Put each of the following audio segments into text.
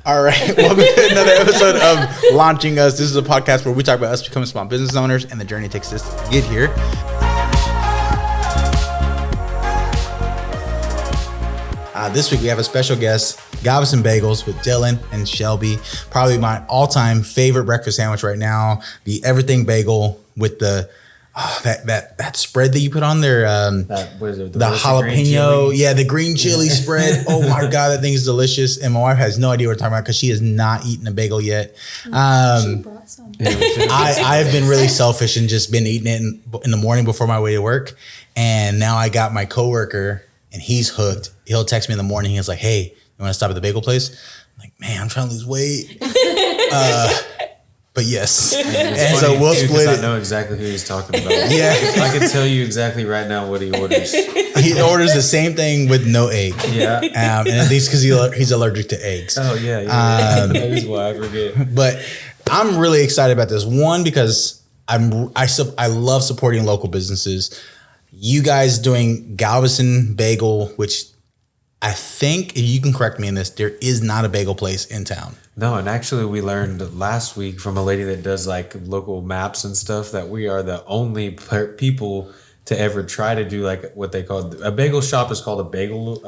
All right, welcome to another episode of Launching Us. This is a podcast where we talk about us becoming small business owners and the journey it takes us to get here. This week we have a special guest, Galveston Bagels with Dylan and Shelby. Probably my all-time favorite breakfast sandwich right now, the everything bagel with the that spread that you put on there, the jalapeno, the green chili spread. Oh my god, that thing is delicious. And my wife has no idea what we're talking about because she has not eaten a bagel yet. She brought some. I've been really selfish and just been eating it in the morning before my way to work. And now I got my coworker and he's hooked. He'll text me in the morning. He's like, "Hey, you want to stop at the bagel place?" I'm like, "Man, I'm trying to lose weight." But yes, and so we'll split it. I know exactly who he's talking about. Yeah, I can tell you exactly right now what he orders. He orders the same thing with no egg. Yeah, and at least because he's allergic to eggs. Oh yeah. That is why I forget. But I'm really excited about this one because I love supporting local businesses. You guys doing Galveston Bagel, which I think, if you can correct me in this, there is not a bagel place in town. No, and actually we learned last week from a lady that does like local maps and stuff that we are the only people to ever try to do like what they call a bagel shop is called a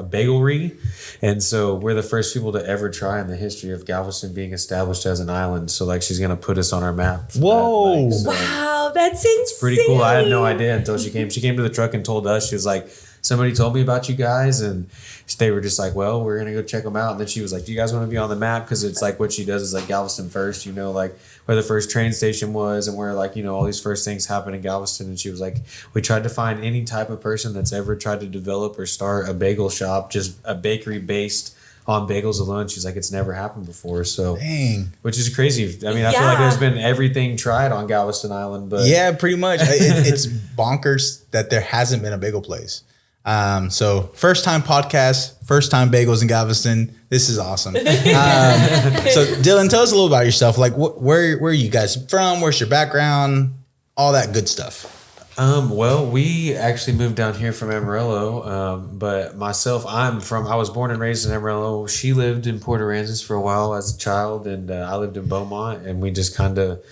bagelry. And so we're the first people to ever try in the history of Galveston being established as an island. So like she's going to put us on our map. Whoa. So Wow, that's insane. pretty cool. I had no idea until she came. She came to the truck and told us, she was like, "Somebody told me about you guys," and they were just like, "Well, we're gonna go check them out." And then she was like, "Do you guys want to be on the map?" Because it's like what she does is like Galveston first, like where the first train station was and where like all these first things happen in Galveston. And she was like, "We tried to find any type of person that's ever tried to develop or start a bagel shop, just a bakery based on bagels alone." She's like, "It's never happened before." So, dang, which is crazy. I mean, I feel like there's been everything tried on Galveston Island, but yeah, pretty much. It's bonkers that there hasn't been a bagel place. So first time podcast, first time bagels in Galveston. This is awesome. So Dylan, tell us a little about yourself. Like where are you guys from? Where's your background? All that good stuff. Well, we actually moved down here from Amarillo. But myself, I was born and raised in Amarillo. She lived in Port Aransas for a while as a child, and I lived in Beaumont, and we just kind of,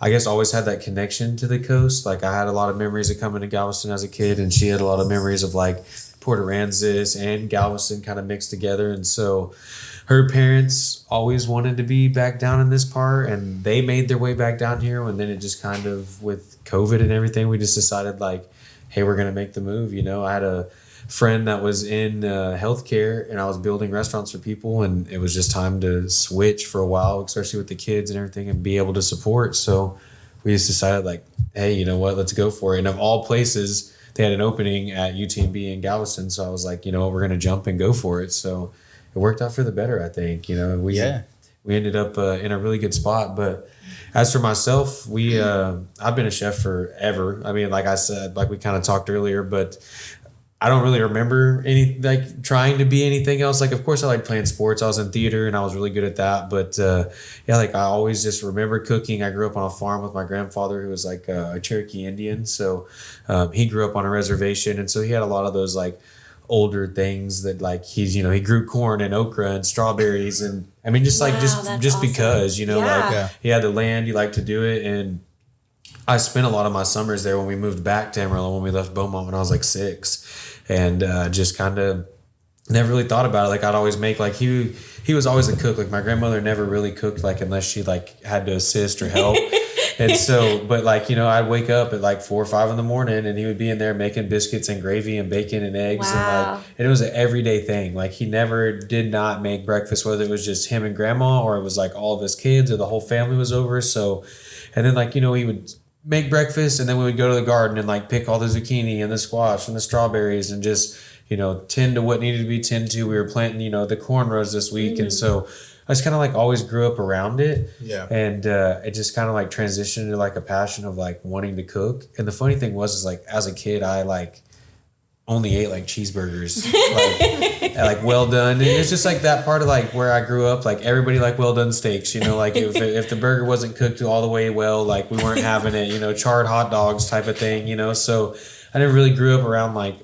I guess, always had that connection to the coast. Like I had a lot of memories of coming to Galveston as a kid, and she had a lot of memories of like Port Aransas and Galveston kind of mixed together. And so her parents always wanted to be back down in this part, and they made their way back down here. And then it just kind of, with COVID and everything, we just decided like, hey, we're going to make the move. I had a friend that was in healthcare, and I was building restaurants for people, and it was just time to switch for a while, especially with the kids and everything, and be able to support. So we just decided like, hey, you know what, let's go for it. And of all places, they had an opening at UTMB in Galveston. So I was like, you know what, we're going to jump and go for it. So it worked out for the better, I think. We ended up in a really good spot. But as for myself, I've been a chef forever. I mean, like I said, like we kind of talked earlier, but I don't really remember trying to be anything else. Like, of course, I like playing sports. I was in theater and I was really good at that. But I always just remember cooking. I grew up on a farm with my grandfather, who was like a Cherokee Indian. So he grew up on a reservation, and so he had a lot of those like older things that like he grew corn and okra and strawberries, and I mean just awesome. Because he had the land, he liked to do it. And I spent a lot of my summers there when we moved back to Amarillo, when we left Beaumont when I was like 6. And just kind of never really thought about it. Like I'd always make, like he was always a cook. Like my grandmother never really cooked, like unless she like had to assist or help. And so, but like, I'd wake up at like 4 or 5 in the morning, and he would be in there making biscuits and gravy and bacon and eggs. Wow. And it was an everyday thing. Like he never did not make breakfast, whether it was just him and grandma, or it was like all of his kids or the whole family was over. So, and then like, he would make breakfast, and then we would go to the garden and like pick all the zucchini and the squash and the strawberries and just, tend to what needed to be tended to. We were planting, the cornrows this week. Mm-hmm. And so I just kind of like always grew up around it. Yeah. And it just kind of like transitioned to like a passion of like wanting to cook. And the funny thing was like as a kid, I like only ate like cheeseburgers, like well done. And it's just like that part of like where I grew up, like everybody like well done steaks, like if the burger wasn't cooked all the way well, like we weren't having it, charred hot dogs type of thing, So I never really grew up around like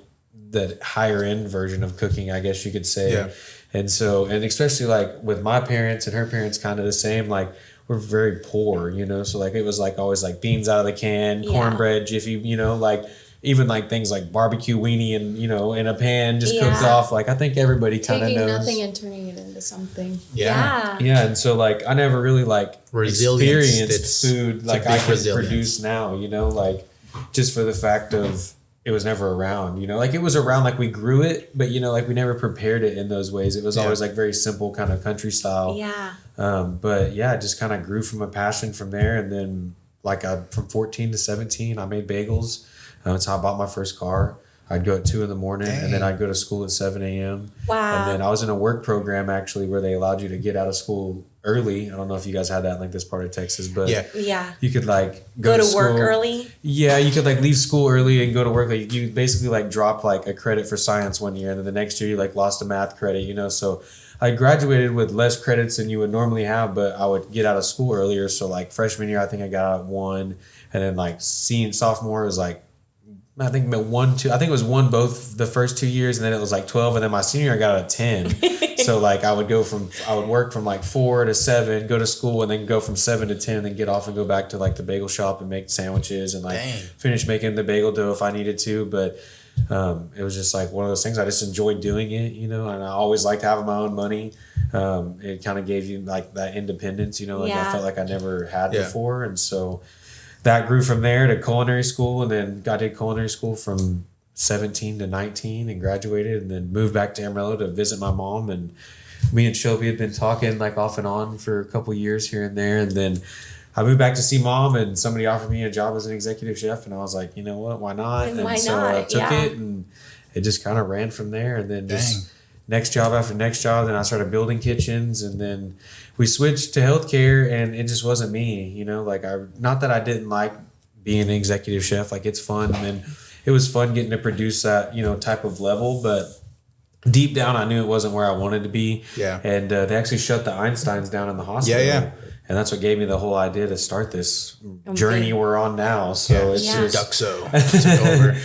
the higher end version of cooking, I guess you could say. Yeah. And so, and especially like with my parents and her parents, kind of the same, like we're very poor, you know? So like, it was like always like beans out of the can, cornbread, Jiffy, you know, like even like things like barbecue weenie and, you know, in a pan just cooked off. Like, I think everybody kind of knows. Taking nothing and turning it into something. Yeah. Yeah. And so like, I never really like experienced It's food like I can produce now, you know, like just for the fact of, it was never around, you know, like it was around, like we grew it, but you know, like we never prepared it in those ways. It was always like very simple kind of country style. Yeah. But yeah, it just kind of grew from a passion from there. And then like from 14 to 17, I made bagels. That's how I bought my first car. I'd go at 2 a.m. and then I'd go to school at 7 a.m. Wow. And then I was in a work program actually where they allowed you to get out of school early. I don't know if you guys had that in like this part of Texas, but you could like go to work school early. Yeah, you could like leave school early and go to work. Like you basically like drop like a credit for science one year, and then the next year you like lost a math credit, you know. So I graduated with less credits than you would normally have, but I would get out of school earlier. So like freshman year, I think I got out at 1, and then like sophomore was like, I think 1, 2. I think it was 1 both the first 2 years, and then it was like 12, and then my senior year I got out at 10. So like I would work from like 4 to 7, go to school, and then go from 7 to 10, and then get off and go back to like the bagel shop and make sandwiches and like finish making the bagel dough if I needed to. But it was just like one of those things. I just enjoyed doing it, you know, and I always liked having my own money. It kind of gave you like that independence, you know, like I felt like I never had before, and so. That grew from there to culinary school, and then I did culinary school from 17 to 19 and graduated, and then moved back to Amarillo to visit my mom. And me and Shelby had been talking like off and on for a couple years here and there. And then I moved back to see mom, and somebody offered me a job as an executive chef. And I was like, you know what, why not? And so I took it, and it just kind of ran from there. And then just next job after next job. Then I started building kitchens, and then we switched to healthcare, and it just wasn't me, you know, like not that I didn't like being an executive chef, like it's fun, and it was fun getting to produce that, you know, type of level, but deep down I knew it wasn't where I wanted to be. Yeah. And they actually shut the Einsteins down in the hospital. Yeah. And that's what gave me the whole idea to start this journey we're on now. So it's just Duxo over.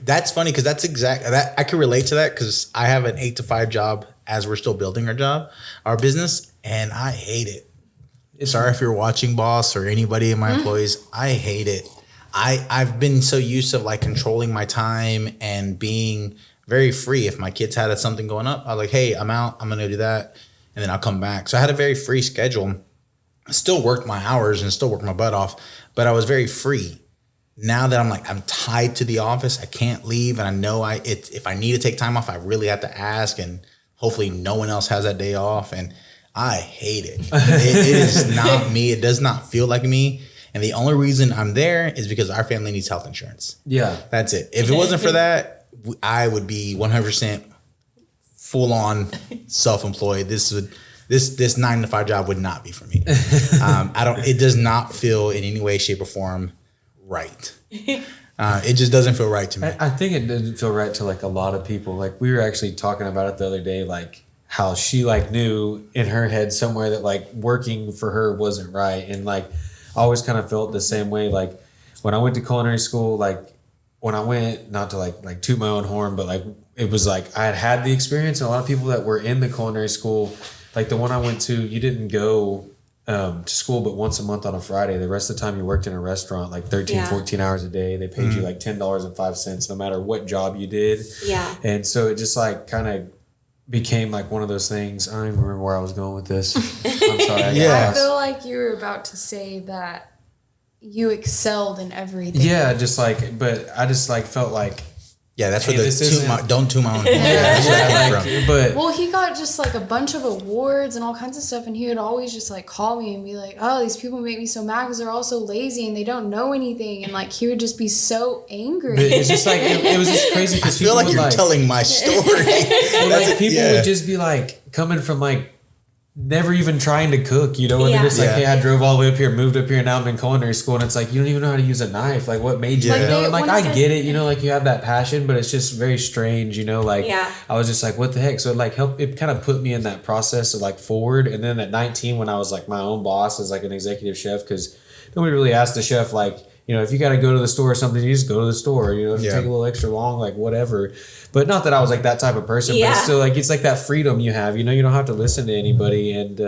That's funny because that's that I can relate to that because I have an 8 to 5 job as we're still building our business, and I hate it. Sorry if you're watching, boss, or anybody in my employees. I hate it. I've been so used to like controlling my time and being very free. If my kids had something going up, I was like, hey, I'm out. I'm gonna do that, and then I'll come back. So I had a very free schedule. I still worked my hours and still worked my butt off, but I was very free. Now that I'm tied to the office, I can't leave, and I know if I need to take time off, I really have to ask, and hopefully no one else has that day off, and I hate it. It is not me. It does not feel like me. And the only reason I'm there is because our family needs health insurance. Yeah. That's it. If it wasn't for that, I would be 100% full on self-employed. This 9 to 5 job would not be for me. It does not feel in any way, shape, or form right. It just doesn't feel right to me. I think it doesn't feel right to like a lot of people. Like we were actually talking about it the other day, like how she like knew in her head somewhere that like working for her wasn't right. And like I always kind of felt the same way. Like when I went to culinary school, like when I went, not to like toot my own horn, but like it was like I had the experience, and a lot of people that were in the culinary school, like the one I went to, you didn't go to school but once a month on a Friday. The rest of the time you worked in a restaurant like 13, 14 hours a day. They paid you like $10.05 no matter what job you did. Yeah. And so it just like kind of became like one of those things. I don't even remember where I was going with this. I'm sorry. I feel like you were about to say that you excelled in everything. Yeah, just like, but I just like felt like, yeah, that's what don't toot my own horn. That's where that came from. But well, he got just like a bunch of awards and all kinds of stuff, and he would always just like call me and be like, "Oh, these people make me so mad because they're all so lazy and they don't know anything," and like he would just be so angry. But it's just like it was just crazy because I feel like you're telling my story. Like people would just be like coming from like never even trying to cook, you know, and they're just like, hey, I drove all the way up here, moved up here, and now I'm in culinary school, and it's like, you don't even know how to use a knife. Like, what made you, you know? And like, I get it, you know, like you have that passion, but it's just very strange, you know, like I was just like, what the heck? So it like it kind of put me in that process of like forward. And then at 19, when I was like my own boss as like an executive chef, because nobody really asked the chef, like, you know, if you got to go to the store or something, you just go to the store. You know, if you take a little extra long, like whatever. But not that I was like that type of person, but it's still like, it's like that freedom you have, you know, you don't have to listen to anybody. And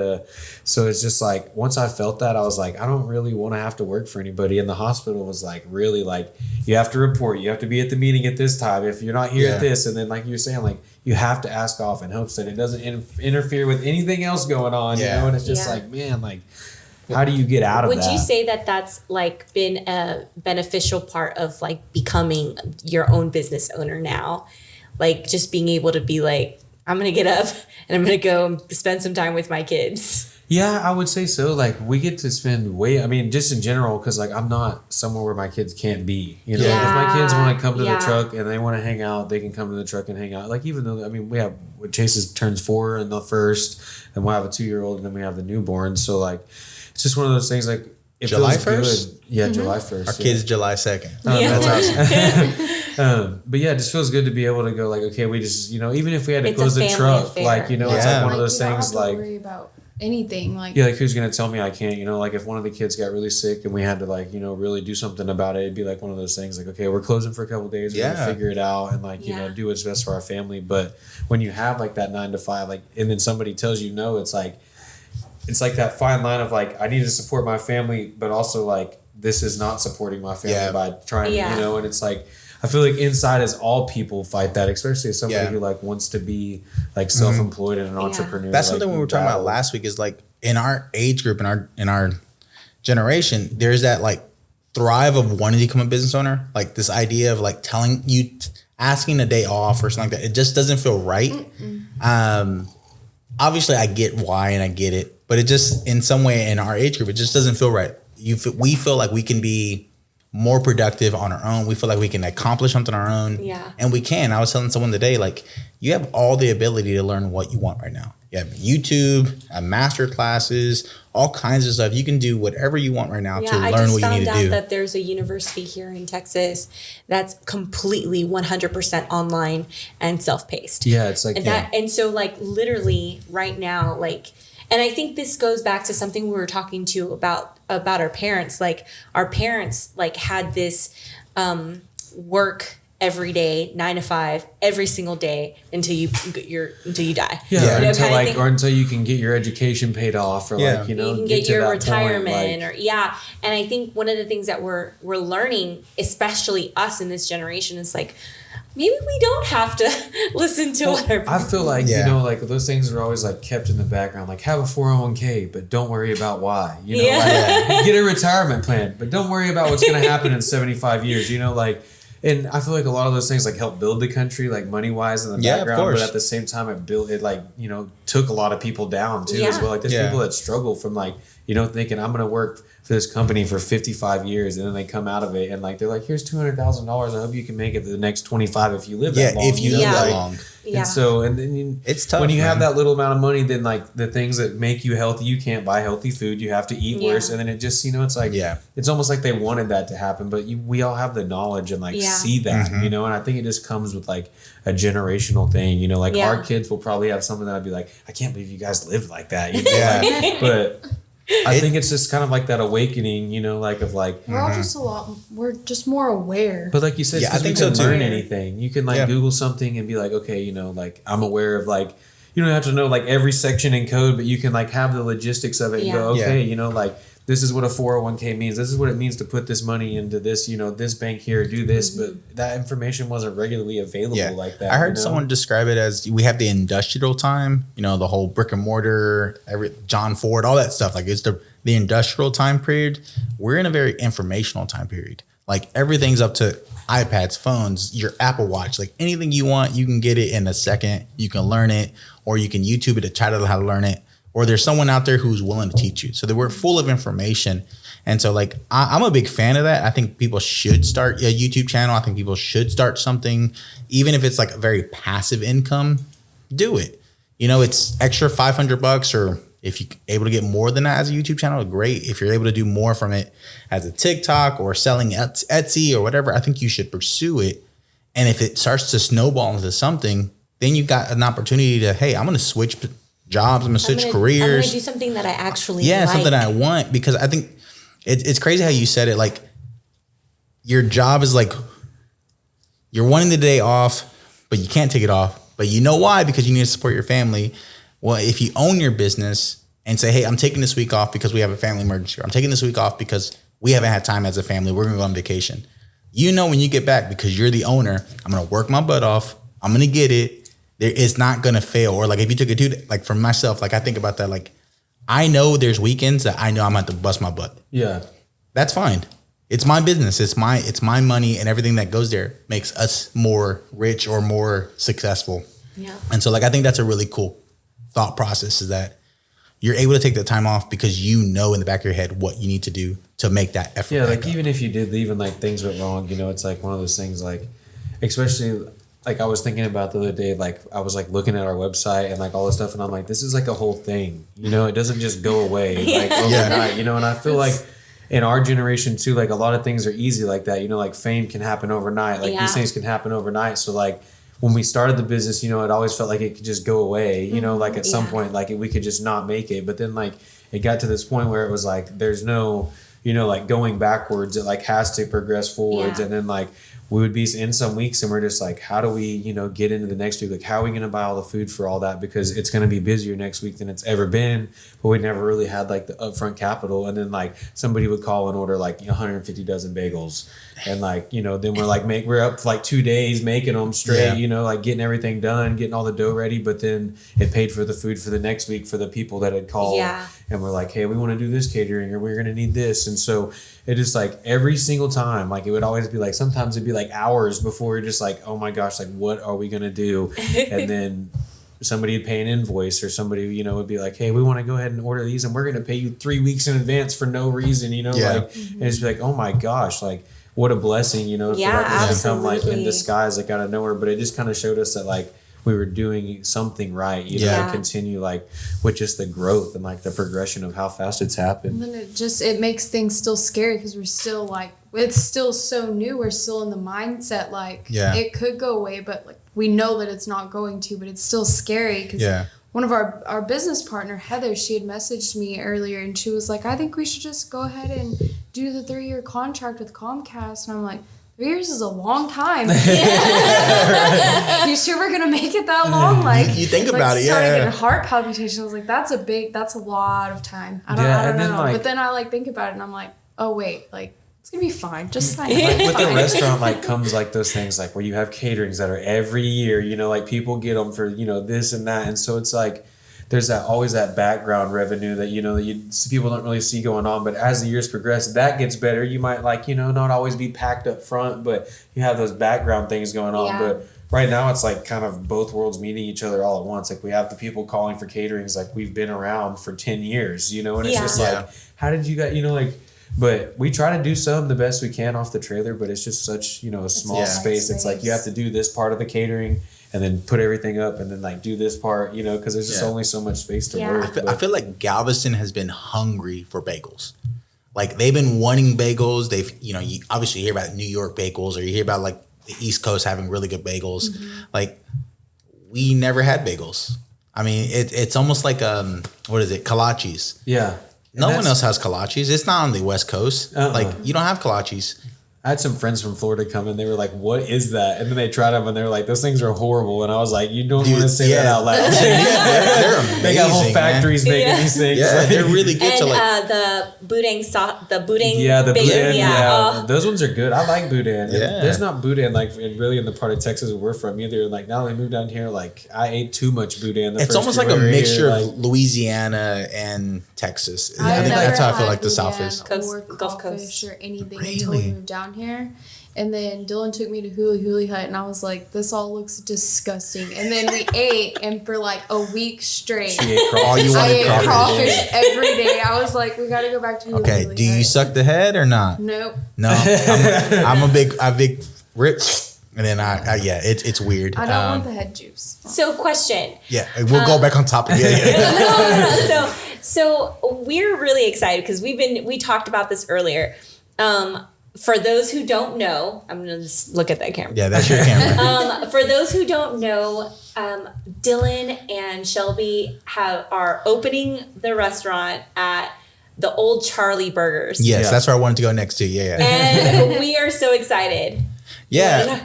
so it's just like, once I felt that, I was like, I don't really want to have to work for anybody. And the hospital was like, really like, you have to report, you have to be at the meeting at this time. If you're not here at this, and then like you're saying, like, you have to ask off in hopes that it doesn't interfere with anything else going on, you know? And it's just like, man, like, how do you get out of that? Would you say that that's like been a beneficial part of like becoming your own business owner now? Like just being able to be like, I'm going to get up and I'm going to go and spend some time with my kids. Yeah, I would say so. Like we get to spend I mean, just in general, because like I'm not somewhere where my kids can't be. You know, if my kids want to come to the truck and they want to hang out, they can come to the truck and hang out. Like even though, I mean, we have, Chase turns 4 in the first, and we'll have a 2-year-old, and then we have the newborn. So like, it's just one of those things like, it July feels 1st? good. Yeah, July 1st. Our kids July 2nd. That's awesome. But yeah, it just feels good to be able to go like, okay, we just, you know, even if we had to close the truck, affair. Like, you know, it's like one of those things don't have to like, worry about anything like like who's gonna tell me I can't, you know, like if one of the kids got really sick and we had to like, you know, really do something about it, it'd be like one of those things like, okay, we're closing for a couple of days, we're gonna figure it out and like, you know, do what's best for our family. But when you have like that 9 to 5, like, and then somebody tells you no, it's like that fine line of like, I need to support my family, but also like, this is not supporting my family by trying to, you know, and it's like, I feel like inside as all people fight that, especially as somebody who like wants to be like self-employed and an entrepreneur. That's like, something we were talking about last week is like in our age group, in our generation, there's that like thrive of wanting to become a business owner. Like this idea of like telling you, asking a day off or something like that. It just doesn't feel right. Obviously I get why and I get it, but it just in some way in our age group, it just doesn't feel right. We feel like we can be more productive on our own. We feel like we can accomplish something on our own. Yeah. And we can. I was telling someone today, like, you have all the ability to learn what you want right now. You have YouTube, master classes, all kinds of stuff. You can do whatever you want right now to learn what you need to do. I just found out that there's a university here in Texas that's completely 100% online and self-paced. Yeah, it's like and so like literally right now, like, and I think this goes back to something we were talking to about our parents. Like our parents like had this work every day, 9 to 5, every single day until you die. Yeah, you know, until you can get your education paid off, or like, you know, you can get your retirement, point, like, And I think one of the things that we're learning, especially us in this generation, is like, maybe we don't have to listen to what our I feel like, you know, like those things are always like kept in the background, like have a 401k, but don't worry about why, you know, like, get a retirement plan, but don't worry about what's going to happen in 75 years, you know, like, and I feel like a lot of those things like help build the country, like money wise in the background, but at the same time it like, you know, took a lot of people down too as well. Like there's people that struggle from like, you know, thinking I'm going to work for this company for 55 years, and then they come out of it and like they're like, here's $200,000. I hope you can make it to the next 25 if you live that long. If you live that long. Yeah. And so, and then it's tough when you have that little amount of money, then like the things that make you healthy, you can't buy healthy food. You have to eat worse. And then it just, you know, it's like, it's almost like they wanted that to happen, but we all have the knowledge and like see that, you know, and I think it just comes with like a generational thing, you know, like our kids will probably have something that I'd be like, I can't believe you guys lived like that. You know? Like, but I think it's just kind of like that awakening, you know, like of like we're all just we're just more aware. But like you said, I think you can so learn too. Anything. You can like Google something and be like, okay, you know, like I'm aware of like, you don't have to know like every section in code, but you can like have the logistics of it and go, okay, you know, like this is what a 401k means. This is what it means to put this money into this, you know, this bank here, do this. But that information wasn't regularly available like that. I heard someone describe it as we have the industrial time, you know, the whole brick and mortar, John Ford, all that stuff. Like it's the industrial time period. We're in a very informational time period. Like everything's up to iPads, phones, your Apple Watch, like anything you want, you can get it in a second. You can learn it, or you can YouTube it to try to how to learn it. Or there's someone out there who's willing to teach you. So that we're full of information. And so like, I'm a big fan of that. I think people should start a YouTube channel. I think people should start something, even if it's like a very passive income, do it. You know, it's extra $500, or if you're able to get more than that as a YouTube channel, great. If you're able to do more from it as a TikTok or selling Etsy or whatever, I think you should pursue it. And if it starts to snowball into something, then you got an opportunity to, hey, I'm going to switch jobs. I'm going to switch careers. I'm going to do something that I actually like. Something I want, because I think it's crazy how you said it. Like your job is like, you're wanting the day off, but you can't take it off. But you know why? Because you need to support your family. Well, if you own your business and say, hey, I'm taking this week off because we have a family emergency, or I'm taking this week off because we haven't had time as a family, we're going to go on vacation. You know, when you get back, because you're the owner, I'm going to work my butt off. I'm going to get it. It's not going to fail. Or like if you took it to, like for myself, like I think about that, like I know there's weekends that I know I'm going to have to bust my butt. Yeah. That's fine. It's my business. It's my money, and everything that goes there makes us more rich or more successful. Yeah. And so like, I think that's a really cool thought process, is that you're able to take the time off because you know in the back of your head what you need to do to make that effort. Yeah, like even if you did leave and like things went wrong, you know, it's like one of those things, like especially like I was thinking about the other day, like I was like looking at our website and like all this stuff, and I'm like, this is like a whole thing, you know, it doesn't just go away like overnight, you know. And I feel like in our generation too, like a lot of things are easy like that, you know, like fame can happen overnight, like these things can happen overnight. So like when we started the business, you know, it always felt like it could just go away, you know, like at some point, like we could just not make it. But then like it got to this point where it was like, there's no, you know, like going backwards, it like has to progress forwards. And then like we would be in some weeks and we're just like, how do we, you know, get into the next week? Like, how are we going to buy all the food for all that? Because it's going to be busier next week than it's ever been. But we never really had like the upfront capital. And then like somebody would call and order like 150 dozen bagels. And like, you know, then we're up for like 2 days making them straight, you know, like getting everything done, getting all the dough ready. But then it paid for the food for the next week for the people that had called. And we're like, hey, we want to do this catering, or we're going to need this. And so it just like every single time, like it would always be like, sometimes it'd be like hours before we're just like, oh my gosh, like what are we going to do? And then somebody would pay an invoice, or somebody, you know, would be like, hey, we want to go ahead and order these and we're going to pay you 3 weeks in advance for no reason, you know, like, and it's like, oh my gosh, like what a blessing, you know, for that to come like in disguise, like out of nowhere. But it just kind of showed us that like we were doing something right, you know, to continue like with just the growth and like the progression of how fast it's happened. And then it makes things still scary because we're still like, it's still so new. We're still in the mindset like it could go away, but like we know that it's not going to, but it's still scary because one of our business partner, Heather, she had messaged me earlier and she was like, I think we should just go ahead and do the 3-year contract with Comcast. And I'm like, 3 years is a long time. You sure we're gonna make it that long? Like you think about it, started getting heart palpitations. I was like, that's a lot of time. I don't know. Like, but then I like think about it and I'm like, oh wait, like it's gonna be fine. Just sign like with the restaurant, like comes like those things like where you have caterings that are every year, you know, like people get them for, you know, this and that. And so it's like, there's always that background revenue that, you know, that people don't really see going on. But as the years progress, that gets better. You might like, you know, not always be packed up front, but you have those background things going on. But right now it's like kind of both worlds meeting each other all at once. Like we have the people calling for caterings, like we've been around for 10 years, you know, and it's just like, how did you guys, you know, like, but we try to do some the best we can off the trailer, but it's just such, you know, a small space. It's like you have to do this part of the catering and then put everything up and then like do this part, you know, because there's just only so much space to work. I feel like Galveston has been hungry for bagels. Like they've been wanting bagels. They've, you know, you obviously hear about New York bagels, or you hear about like the East Coast having really good bagels. Like we never had bagels. I mean, it's almost like what is it? Kolaches. Yeah. No one else has kolaches. It's not on the West Coast. Like you don't have kolaches. I had some friends from Florida come in. They were like, what is that? And then they tried them and they were like, those things are horrible. And I was like, you don't want to say that out loud. They're amazing. They got whole factories making these things. Yeah, they're really good. And the boudin boudin. Those ones are good. I like boudin. Yeah. There's not boudin like really in the part of Texas where we're from either. Like now that we moved down here, like I ate too much boudin. It's almost like a mixture of Louisiana and Texas. I think that's how I feel like the South is. Gulf Coast or anything until we moved down here. And then Dylan took me to Huli Hut and I was like, this all looks disgusting. And then we ate, and for like a week straight she ate crawfish. I ate crawfish every day. I was like, we gotta go back to Huli Hut. Okay, do you suck the head or not? Nope. No. I'm a big rip. And then it's weird. I don't want the head juice. So question. Yeah, we'll go back on topic. So we're really excited because we talked about this earlier. For those who don't know, I'm gonna just look at that camera. Yeah, that's your camera. For those who don't know, Dylan and Shelby are opening the restaurant at the old Charlie Burgers. Yes, that's where I wanted to go next to. Yeah. And we are so excited. Yeah,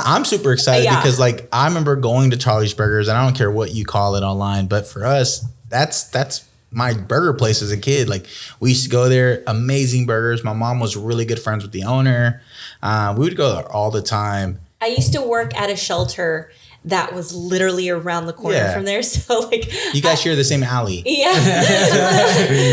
I'm super excited because like I remember going to Charlie's Burgers, and I don't care what you call it online, but for us, that's my burger place as a kid. Like we used to go there, amazing burgers. My mom was really good friends with the owner. We would go there all the time. I used to work at a shelter that was literally around the corner from there. So like you guys share the same alley. Yeah.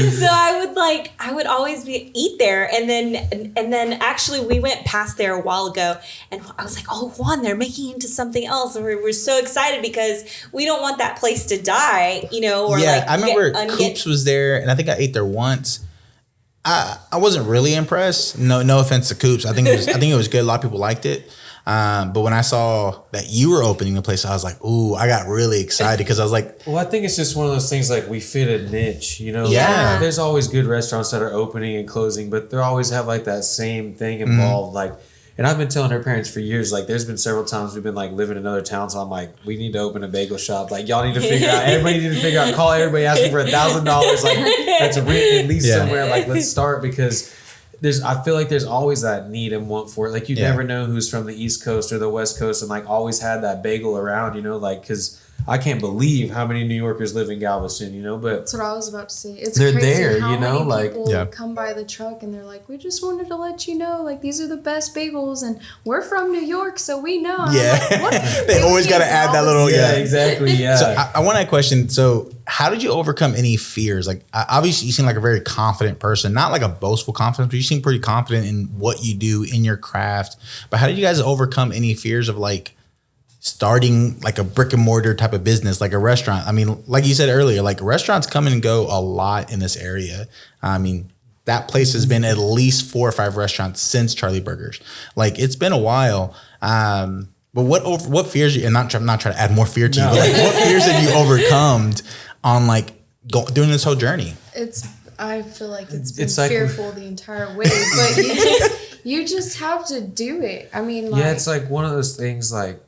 So I would always eat there. And then actually we went past there a while ago and I was like, oh, Juan, they're making it into something else. And we're so excited because we don't want that place to die, you know, or I remember Coops was there and I think I ate there once. I wasn't really impressed. No offense to Coops. I think it was good. A lot of people liked it. But when I saw that you were opening the place, I was like, ooh, I got really excited because I was like, well, I think it's just one of those things like we fit a niche, you know? Yeah. Like, there's always good restaurants that are opening and closing, but they always have like that same thing involved. Like, and I've been telling her parents for years, like there's been several times we've been like living in another town. So I'm like, we need to open a bagel shop. Like y'all need to figure out, everybody need to figure out, call everybody asking for $1,000. Like that's a rent at least somewhere. Like let's start because I feel like there's always that need and want for it. Like you never know who's from the East Coast or the West Coast and like always had that bagel around, you know, like, cause I can't believe how many New Yorkers live in Galveston, you know, but that's what I was about to say. It's they're crazy there, how you know, many like people come by the truck and they're like, we just wanted to let you know, like these are the best bagels and we're from New York, so we know. Yeah. Like, what they always got to add that little, exactly. Yeah. So I want to question. So how did you overcome any fears? Like obviously you seem like a very confident person, not like a boastful confidence, but you seem pretty confident in what you do in your craft. But how did you guys overcome any fears of like starting like a brick and mortar type of business, like a restaurant? I mean, like you said earlier, like restaurants come and go a lot in this area. I mean, that place has been at least 4 or 5 restaurants since Charlie Burgers. Like it's been a while. But what fears you, and not trying to add more fear to you, but like what fears have you overcome on like doing this whole journey? I feel like it's been fearful the entire way, but you just have to do it. I mean, like, it's like one of those things. Like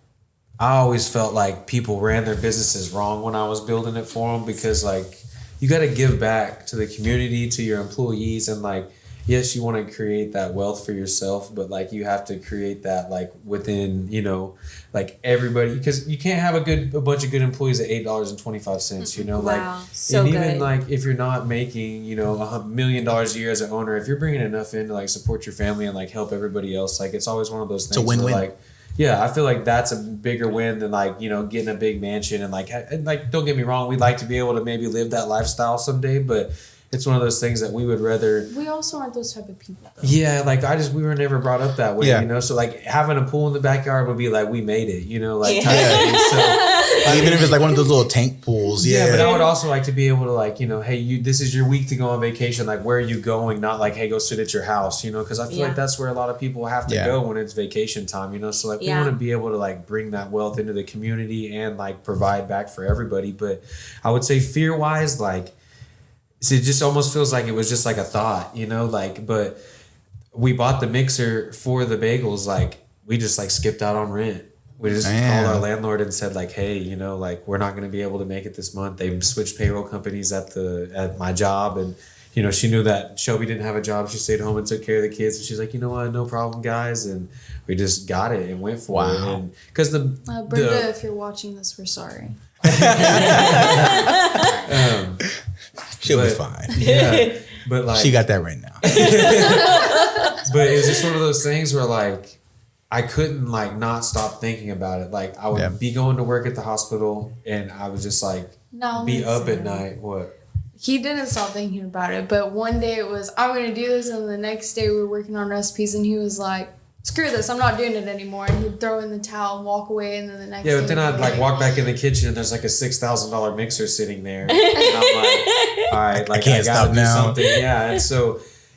I always felt like people ran their businesses wrong when I was building it for them because like you got to give back to the community, to your employees, and like yes, you want to create that wealth for yourself, but like you have to create that like within, you know, like everybody, because you can't have a bunch of good employees at $8.25, you know, like, so and even good. like if you're not making, you know, $1 million a year as an owner, if you're bringing enough in to like support your family and like help everybody else, like it's always one of those things. It's a win-win. Like, yeah, I feel like that's a bigger win than like, you know, getting a big mansion and like don't get me wrong, we'd like to be able to maybe live that lifestyle someday, but it's one of those things that we would rather. We also aren't those type of people, though. Yeah, like we were never brought up that way, you know. So like having a pool in the backyard would be like we made it, you know, like type of thing. So even if it's like one of those little tank pools, but I would also like to be able to like, you know, hey, this is your week to go on vacation. Like where are you going? Not like, hey, go sit at your house, you know, because I feel like that's where a lot of people have to go when it's vacation time, you know. So like we want to be able to like bring that wealth into the community and like provide back for everybody. But I would say fear wise, like. So it just almost feels like it was just like a thought, you know, like, but we bought the mixer for the bagels. Like we just like skipped out on rent. We just called our landlord and said like, hey, you know, like we're not going to be able to make it this month. They switched payroll companies at my job. And, you know, she knew that Shelby didn't have a job. She stayed home and took care of the kids. And she's like, you know what? No problem, guys. And we just got it and went for it. And because Brenda, if you're watching this, we're sorry. She'll be fine. Yeah, but like she got that right now. But it's just one of those things where like I couldn't like not stop thinking about it. Like I would be going to work at the hospital and I was just like be up at night. What? He didn't stop thinking about it, but one day it was I'm gonna do this, and the next day we were working on recipes, and he was like, screw this, I'm not doing it anymore. And he'd throw in the towel and walk away, and then the next day. Yeah, but then I'd like walk back in the kitchen and there's like a $6,000 mixer sitting there. And I'm like, all right, like I gotta do something. Yeah.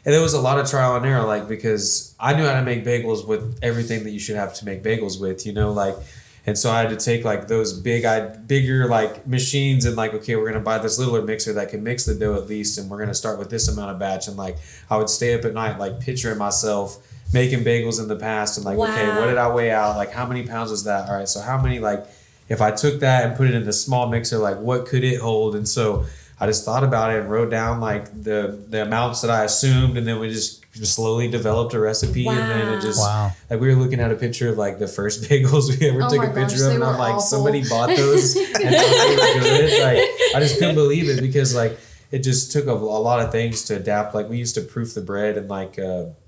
And there was a lot of trial and error, like because I knew how to make bagels with everything that you should have to make bagels with, you know, like, and so I had to take like those bigger like machines and like, okay, we're going to buy this littler mixer that can mix the dough at least. And we're going to start with this amount of batch. And like, I would stay up at night, like picturing myself making bagels in the past and like, okay, what did I weigh out? Like how many pounds was that? All right. So how many, like if I took that and put it in a small mixer, like what could it hold? And so I just thought about it and wrote down like the amounts that I assumed, and then we just slowly developed a recipe. And then it just like we were looking at a picture of like the first bagels we ever took a picture of, and I'm like, somebody bought those and thought they were good. Like I just couldn't believe it, because like it just took a lot of things to adapt. Like we used to proof the bread in like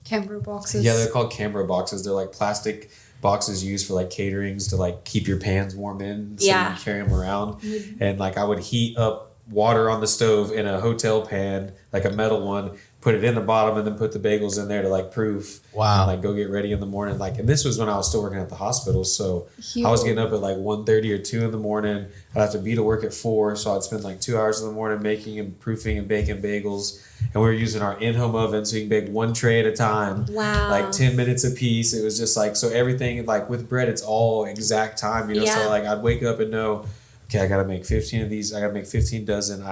Cambro boxes. Yeah, they're called Cambro boxes. They're like plastic boxes used for like caterings to like keep your pans warm in, so you can carry them around. And like I would heat up water on the stove in a hotel pan, like a metal one, put it in the bottom, and then put the bagels in there to like proof. And like go get ready in the morning. Like, and this was when I was still working at the hospital, so I was getting up at like 1:30 or 2 in the morning. I'd have to be to work at 4, so I'd spend like 2 hours in the morning making and proofing and baking bagels. And we were using our in-home oven, so you can bake one tray at a time. Like 10 minutes a piece. It was just like, so everything, like with bread, it's all exact time, you know. So like I'd wake up and know, okay, I gotta make 15 of these. I gotta make 15 dozen.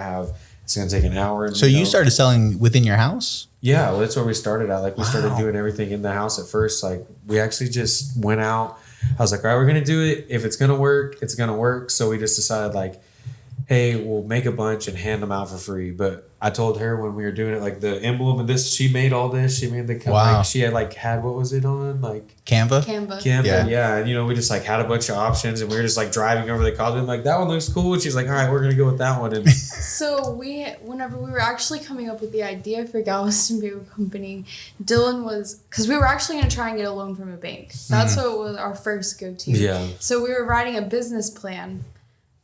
It's gonna take an hour. And, so you started selling within your house? Yeah, well, that's where we started at. Like we started doing everything in the house at first. Like we actually just went out. I was like, all right, we're gonna do it. If it's gonna work, it's gonna work. So we just decided like, hey, we'll make a bunch and hand them out for free. But I told her when we were doing it, like the emblem of this, she made all this. She made the like she had what was it on? Like Canva, yeah. And you know, we just like had a bunch of options, and we were just like driving over the college and like, that one looks cool. And she's like, all right, we're gonna go with that one. And so whenever we were actually coming up with the idea for Galveston Bagel Company, Dylan was, because we were actually gonna try and get a loan from a bank. That's what was our first go-to. Yeah. So we were writing a business plan.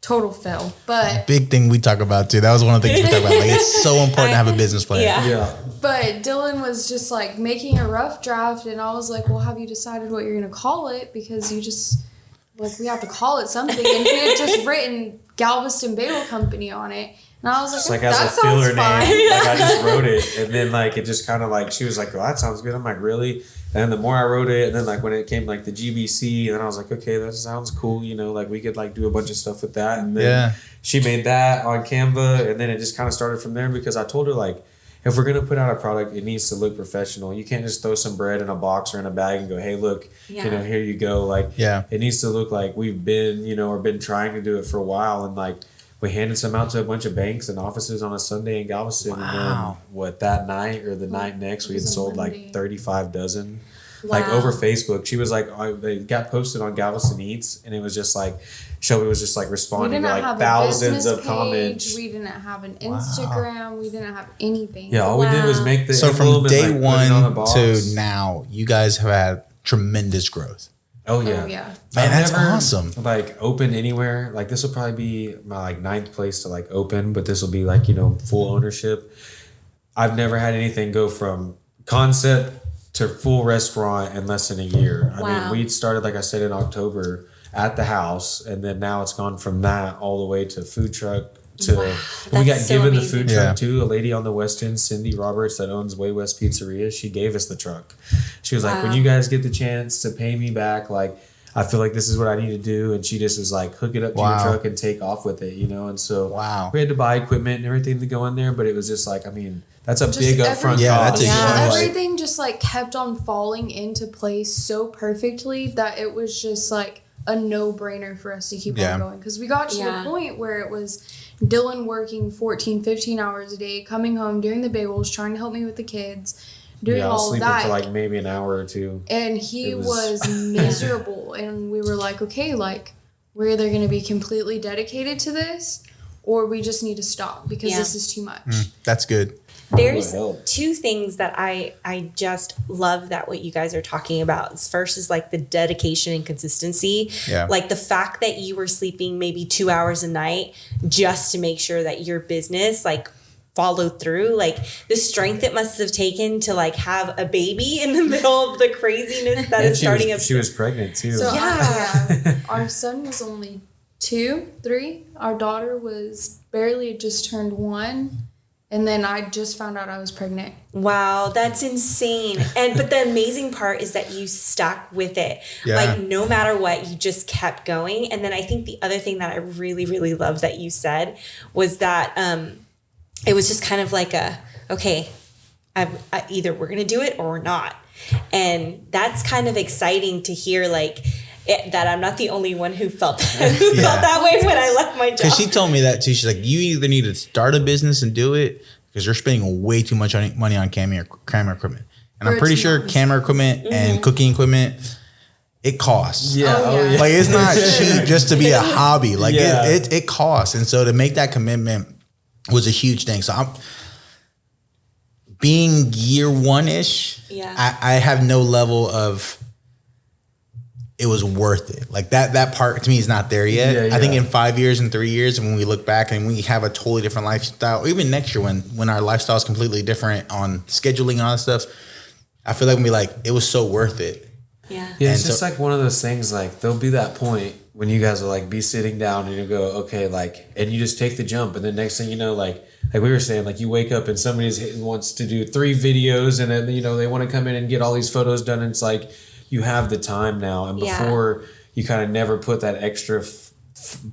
Total fail, but big thing we talk about too. That was one of the things we talk about. Like it's so important to have a business plan. Yeah. But Dylan was just like making a rough draft, and I was like, "Well, have you decided what you're gonna call it? Because you just like we have to call it something." And he had just written Galveston Bagel Company on it, and I was like, "That sounds filler fine." name. Like I just wrote it, and then like it just kind of like she was like, "Well, that sounds good." I'm like, "Really?" And the more I wrote it, and then like when it came like the GBC, and then I was like, okay, that sounds cool. You know, like we could like do a bunch of stuff with that. And then she made that on Canva, and then it just kind of started from there, because I told her like, if we're gonna put out a product, it needs to look professional. You can't just throw some bread in a box or in a bag and go, hey, look, you know, here you go. Like, it needs to look like we've been, you know, or been trying to do it for a while, and like. We handed some out to a bunch of banks and offices on a Sunday in Galveston. And then, that night or the night next, we had sold like 35 dozen. Like over Facebook. She was like, they got posted on Galveston Eats, and it was just like, Shelby was just like responding to like thousands of comments. We didn't have an Instagram. We didn't have anything. Yeah, all we did was make the So from day one to now, now, you guys have had tremendous growth. Oh yeah. Man, that's awesome. Like open anywhere. Like this will probably be my like 9th place to like open, but this will be like, you know, full ownership. I've never had anything go from concept to full restaurant in less than a year. I mean, we started, like I said, in October at the house, and then now it's gone from that all the way to food truck. We got given the food truck too. A lady on the West End, Cindy Roberts, that owns Way West Pizzeria, she gave us the truck. She was like, when you guys get the chance to pay me back, like I feel like this is what I need to do. And she just was like, hook it up to your truck and take off with it, you know? And so we had to buy equipment and everything to go in there, but it was just like, I mean, that's a big upfront cost. Everything just like kept on falling into place so perfectly that it was just like a no-brainer for us to keep on going. Because we got to the point where it was Dylan working 14, 15 hours a day, coming home, doing the bagels, trying to help me with the kids, doing all of that. For like maybe an hour or two. And he was miserable. And we were like, okay, like we're either going to be completely dedicated to this or we just need to stop because this is too much. That's good. There's 2 things that I just love that what you guys are talking about. First is like the dedication and consistency. Yeah. Like the fact that you were sleeping maybe 2 hours a night just to make sure that your business like followed through. Like the strength it must have taken to like have a baby in the middle of the craziness that is starting up. She was pregnant too. So our son was only 2, 3. Our daughter was barely just turned 1. And then I just found out I was pregnant. Wow, that's insane. But the amazing part is that you stuck with it. Yeah. Like no matter what, you just kept going. And then I think the other thing that I really, really love that you said was that it was just kind of like okay, either we're going to do it or we're not. And that's kind of exciting to hear. Like that I'm not the only one who felt that way when I left my job. Because she told me that too. She's like, you either need to start a business and do it because you're spending way too much money on camera equipment. And I'm pretty sure camera equipment and cooking equipment, it costs. Yeah. Like it's not cheap just to be a hobby. Like it costs. And so to make that commitment was a huge thing. So I'm being year one-ish. Yeah. I have no level of it was worth it. Like that part to me is not there yet. I think in 5 years and 3 years, when we look back and we have a totally different lifestyle, even next year when our lifestyle is completely different on scheduling and all that stuff, I feel like we'll be like, it was so worth it. Yeah. Yeah, it's just like one of those things, like there'll be that point when you guys will like be sitting down and you go, okay, like, and you just take the jump. And then next thing you know, like we were saying, like you wake up and somebody's wants to do 3 videos and then, they want to come in and get all these photos done. And it's like, you have the time now. And before you kind of never put that extra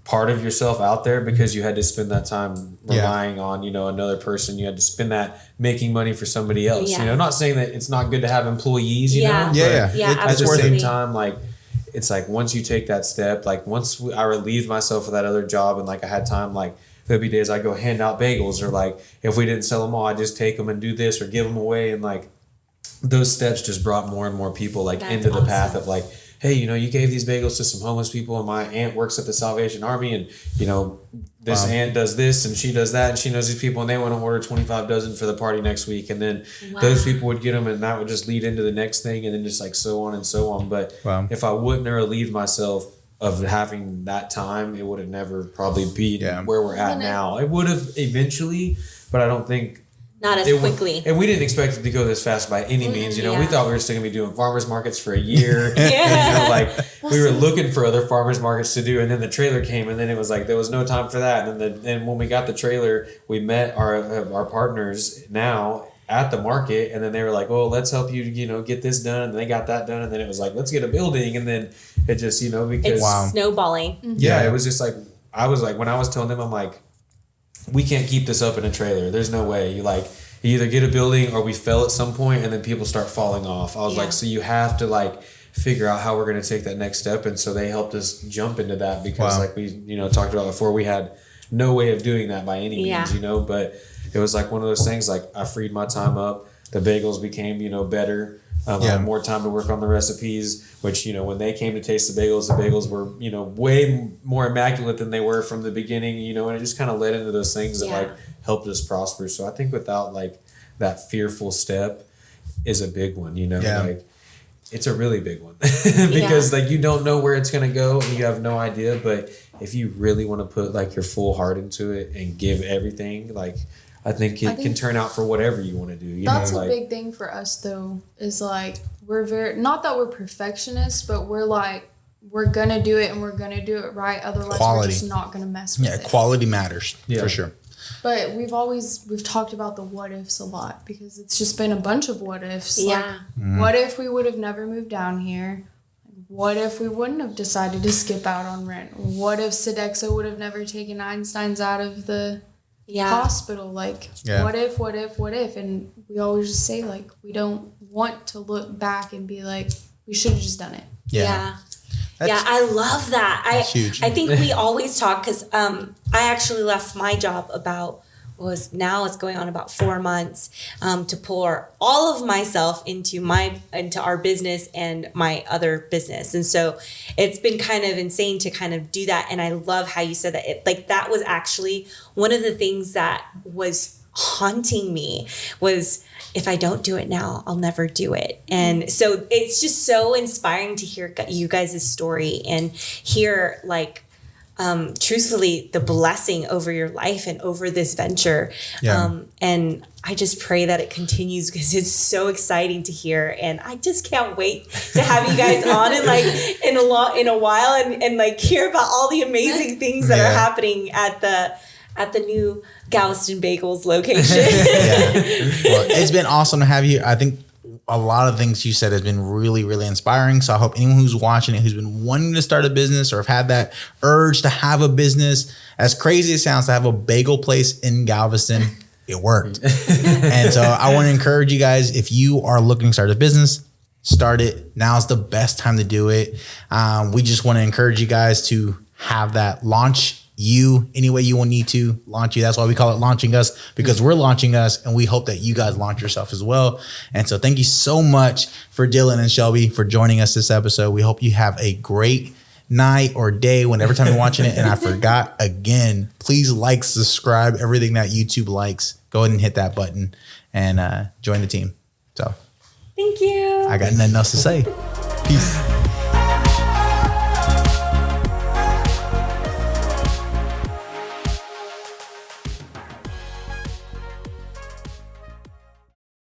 part of yourself out there because you had to spend that time relying on, another person. You had to spend that making money for somebody else, not saying that it's not good to have employees, know, at absolutely. the same time, like, it's like once you take that step, like once I relieved myself of that other job and like I had time, like there'd be days I go hand out bagels or like if we didn't sell them all, I just take them and do this or give them away. And like those steps just brought more and more people like into the path of like, hey, you gave these bagels to some homeless people and my aunt works at the Salvation Army and, this aunt does this and she does that and she knows these people and they want to order 25 dozen for the party next week. And then those people would get them and that would just lead into the next thing and then just like so on and so on. But if I wouldn't have relieved myself of having that time, it would have never probably been where we're at now. It would have eventually, but I don't think not as quickly. And we didn't expect it to go this fast by any means. We thought we were still going to be doing farmers markets for a year. And, we were looking for other farmers markets to do. And then the trailer came and then it was like, there was no time for that. And then when we got the trailer, we met our partners now at the market. And then they were like, well, let's help you, get this done. And they got that done. And then it was like, let's get a building. And then it just, because it's snowballing. Yeah. It was just like, I was like, when I was telling them, I'm like, we can't keep this up in a trailer. There's no way. You either get a building or we fail at some point and then people start falling off. I was like, so you have to figure out how we're going to take that next step. And so they helped us jump into that because like we, talked about before, we had no way of doing that by any means, but it was like one of those things, like I freed my time up. The bagels became, better. I had more time to work on the recipes, which, when they came to taste the bagels were, way more immaculate than they were from the beginning, and it just kind of led into those things that helped us prosper. So I think without that fearful step is a big one, it's a really big one because you don't know where it's going to go and you have no idea. But if you really want to put your full heart into it and give everything, I think it can turn out for whatever you want to do. That's a big thing for us, though, is we're very, not that we're perfectionists, but we're going to do it and we're going to do it right. Otherwise, we're just not going to mess with it. Yeah, quality matters for sure. But we've talked about the what ifs a lot because it's just been a bunch of what ifs. Yeah. What if we would have never moved down here? What if we wouldn't have decided to skip out on rent? What if Sodexo would have never taken Einstein's out of the hospital? What if? And we always just say we don't want to look back and be like, we should have just done it. Yeah. I love that. That's huge. I think we always talk because I actually left my job it's going on about 4 months to pour all of myself into our business and my other business. And so it's been kind of insane to kind of do that. And I love how you said that that was actually one of the things that was haunting me was, if I don't do it now, I'll never do it. And so it's just so inspiring to hear you guys' story and hear truthfully the blessing over your life and over this venture. And I just pray that it continues because it's so exciting to hear. And I just can't wait to have you guys on and in a while and hear about all the amazing things that are happening at the new Galveston Bagels location. Well, it's been awesome to have you. I think a lot of things you said has been really, really inspiring. So I hope anyone who's watching it, who's been wanting to start a business or have had that urge to have a business, as crazy as it sounds, to have a bagel place in Galveston, it worked. And so I want to encourage you guys, if you are looking to start a business, start it. Now's the best time to do it. We just want to encourage you guys to have that launch you any way you will need to launch you. That's why we call it launching us, because we're launching us, and we hope that you guys launch yourself as well. And so thank you so much for Dylan and Shelby for joining us this episode. We hope you have a great night or day whenever time you're watching it. And I forgot again, please like, subscribe, everything that YouTube likes. Go ahead and hit that button and join the team. So thank you. I got nothing else to say. Peace.